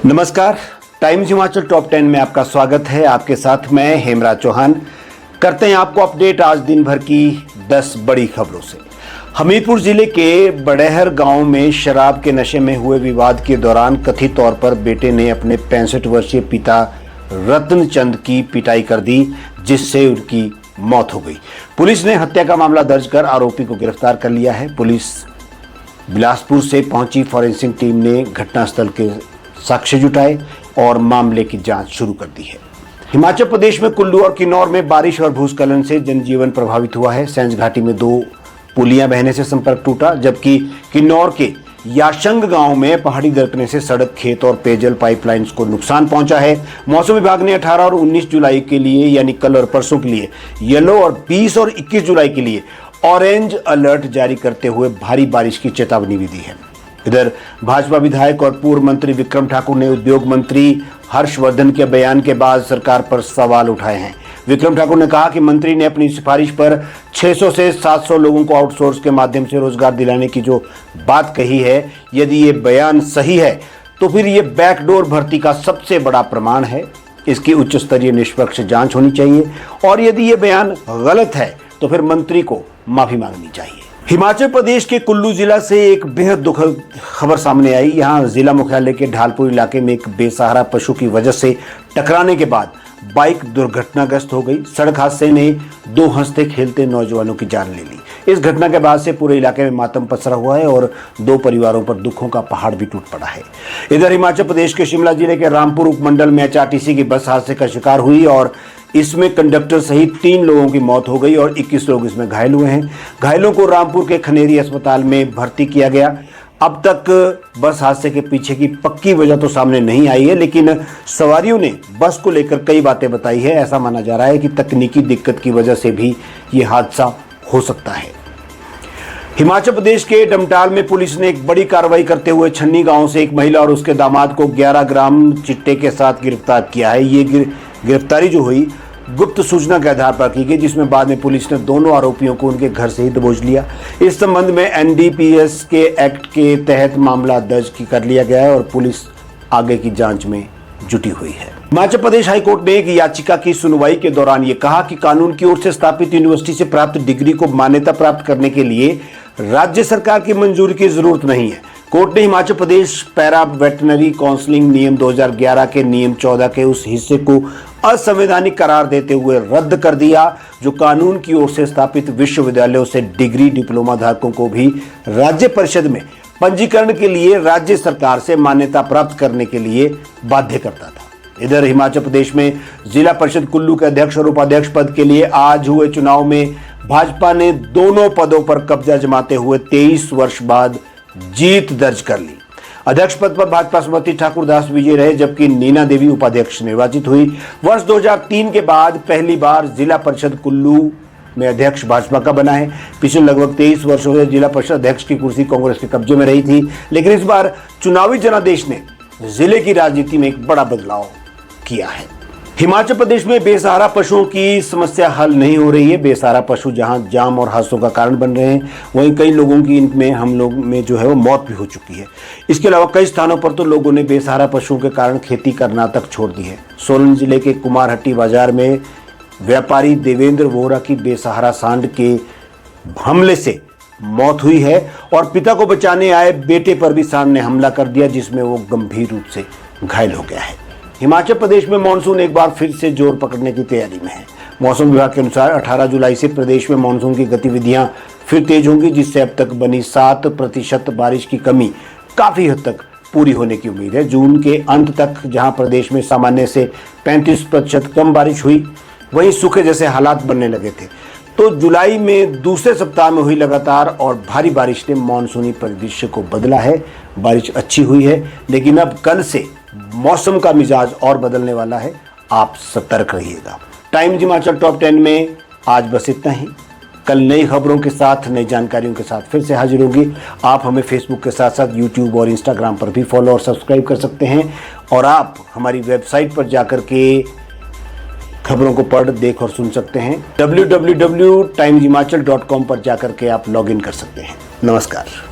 नमस्कार, times Himachal top 10 में आपका स्वागत है। आपके साथ मैं हेमराज चौहान। करते हैं आपको अपडेट आज दिन भर की 10 बड़ी खबरों से। हमीरपुर जिले के बड़ेहर गांव में शराब के नशे में हुए विवाद के दौरान कथित तौर पर बेटे ने अपने 65 वर्षीय पिता रतन चंद की पिटाई कर दी, जिससे उनकी मौत हो गई। पुलिस ने हत्या का मामला दर्ज कर आरोपी को गिरफ्तार कर लिया है। पुलिस बिलासपुर से पहुंची फॉरेंसिक टीम ने घटनास्थल के साक्ष्य जुटाए और मामले की जांच शुरू कर दी है। हिमाचल प्रदेश में कुल्लू और किन्नौर में बारिश और भूस्खलन से जनजीवन प्रभावित हुआ है। सैंज घाटी में 2 पुलियां बहने से संपर्क टूटा, जबकि किन्नौर के याशंग गांव में पहाड़ी दरकने से सड़क, खेत और पेयजल पाइपलाइंस को नुकसान पहुंचा है। मौसम विभाग ने 18 और 19 जुलाई के लिए यानी कल और परसों के लिए येलो और 20 और 21 जुलाई के लिए ऑरेंज अलर्ट जारी करते हुए भारी बारिश की चेतावनी भी दी है। इधर भाजपा विधायक और पूर्व मंत्री विक्रम ठाकुर ने उद्योग मंत्री हर्षवर्धन के बयान के बाद सरकार पर सवाल उठाए हैं। विक्रम ठाकुर ने कहा कि मंत्री ने अपनी सिफारिश पर 600 से 700 लोगों को आउटसोर्स के माध्यम से रोजगार दिलाने की जो बात कही है, यदि ये बयान सही है तो फिर ये बैकडोर भर्ती का सबसे बड़ा प्रमाण है। इसकी उच्च स्तरीय निष्पक्ष जांच होनी चाहिए और यदि ये बयान गलत है तो फिर मंत्री को माफी मांगनी चाहिए। हिमाचल प्रदेश के कुल्लू जिला से एक बेहद दुखद खबर सामने आई। यहां जिला मुख्यालय के ढालपुर इलाके में एक बेसहारा पशु की वजह से टकराने के बाद बाइक दुर्घटनाग्रस्त हो गई। सड़क हादसे ने 2 हंसते खेलते नौजवानों की जान ले ली। इस घटना के बाद से पूरे इलाके में मातम पसरा हुआ है और 2 परिवारों पर दुखों का पहाड़ भी टूट पड़ा है। इधर हिमाचल प्रदेश के शिमला जिले के रामपुर उपमंडल में HRTC की बस हादसे का शिकार हुई और इसमें कंडक्टर सहित 3 लोगों की मौत हो गई और 21 लोग इसमें घायल हुए हैं। घायलों को रामपुर के खनेरी अस्पताल में भर्ती किया गया। अब तक बस हादसे के पीछे की पक्की वजह तो सामने नहीं आई है, लेकिन सवारियों ने बस को लेकर कई बातें बताई है। ऐसा माना जा रहा है कि तकनीकी दिक्कत की वजह से भी ये हादसा हो सकता है। हिमाचल प्रदेश के डमटाल में पुलिस ने एक बड़ी कार्रवाई करते हुए छन्नी गांव से एक महिला और उसके दामाद को 11 ग्राम चिट्टे के साथ गिरफ्तार किया है। ये गिरफ्तारी जो हुई गुप्त सूचना के आधार पर की गई, जिसमें बाद में पुलिस ने दोनों आरोपियों को उनके घर से ही दबोच लिया। इस संबंध में NDPS के एक्ट के तहत मामला दर्ज कर लिया गया है और पुलिस आगे की जांच में जुटी हुई है। हिमाचल प्रदेश हाईकोर्ट ने एक याचिका की सुनवाई के दौरान ये कहा कि कानून की ओर से स्थापित यूनिवर्सिटी से प्राप्त डिग्री को मान्यता प्राप्त करने के लिए राज्य सरकार की मंजूरी की जरूरत नहीं है। कोर्ट ने Himachal Pradesh para veterinary counselling नियम 2011 के नियम 14 के उस हिस्से को असंवैधानिक करार देते हुए रद्द कर दिया, जो कानून की ओर से स्थापित विश्वविद्यालयों से डिग्री डिप्लोमा धारकों को भी राज्य परिषद में पंजीकरण के लिए राज्य सरकार से मान्यता प्राप्त करने के लिए बाध्य करता था। इधर हिमाचल प्रदेश में जिला परिषद कुल्लू के अध्यक्ष और उपाध्यक्ष पद के लिए आज हुए चुनाव में भाजपा ने दोनों पदों पर कब्जा जमाते हुए 23 वर्ष बाद जीत दर्ज कर ली। अध्यक्ष पद पर भाजपा सुमति ठाकुर दास विजय रहे, जबकि नीना देवी उपाध्यक्ष निर्वाचित हुई। वर्ष 2003 के बाद पहली बार जिला परिषद कुल्लू में अध्यक्ष भाजपा का बना है। पिछले लगभग 23 वर्षों से जिला परिषद अध्यक्ष की कुर्सी कांग्रेस के कब्जे में रही थी, लेकिन इस बार चुनावी जनादेश ने जिले की राजनीति में एक बड़ा बदलाव किया है। हिमाचल प्रदेश में बेसहारा पशुओं की समस्या हल नहीं हो रही है। बेसहारा पशु जहां जाम और हादसों का कारण बन रहे हैं, वहीं कई लोगों की इनमें हम लोग में जो है वो मौत भी हो चुकी है। इसके अलावा कई स्थानों पर तो लोगों ने बेसहारा पशुओं के कारण खेती करना तक छोड़ दी है। सोलन जिले के कुमारहट्टी बाजार में व्यापारी देवेंद्र वोहरा की बेसहारा सांड के हमले से मौत हुई है और पिता को बचाने आए बेटे पर भी सांड ने हमला कर दिया, जिसमें वो गंभीर रूप से घायल हो गया है। हिमाचल प्रदेश में मानसून एक बार फिर से जोर पकड़ने की तैयारी में है। मौसम विभाग के अनुसार 18 जुलाई से प्रदेश में मानसून की गतिविधियां फिर तेज होंगी, जिससे अब तक बनी 7% बारिश की कमी काफी हद तक पूरी होने की उम्मीद है। जून के अंत तक जहां प्रदेश में सामान्य से 35% कम बारिश हुई, वहीं सूखे जैसे हालात बनने लगे थे, तो जुलाई में दूसरे सप्ताह में हुई लगातार और भारी बारिश ने मानसूनी परिदृश्य को बदला है। बारिश अच्छी हुई है, लेकिन अब कल से मौसम का मिजाज और बदलने वाला है। आप सतर्क रहिएगा। टाइम्स हिमाचल टॉप 10 में आज बस इतना ही। कल नई खबरों के साथ, नई जानकारियों के साथ फिर से हाजिर होगी। आप हमें फेसबुक के साथ साथ यूट्यूब और इंस्टाग्राम पर भी फॉलो और सब्सक्राइब कर सकते हैं और आप हमारी वेबसाइट पर जाकर के खबरों को पढ़, देख और सुन सकते हैं। www.timeshimachal.com पर जाकर के आप लॉग इन कर सकते हैं। नमस्कार।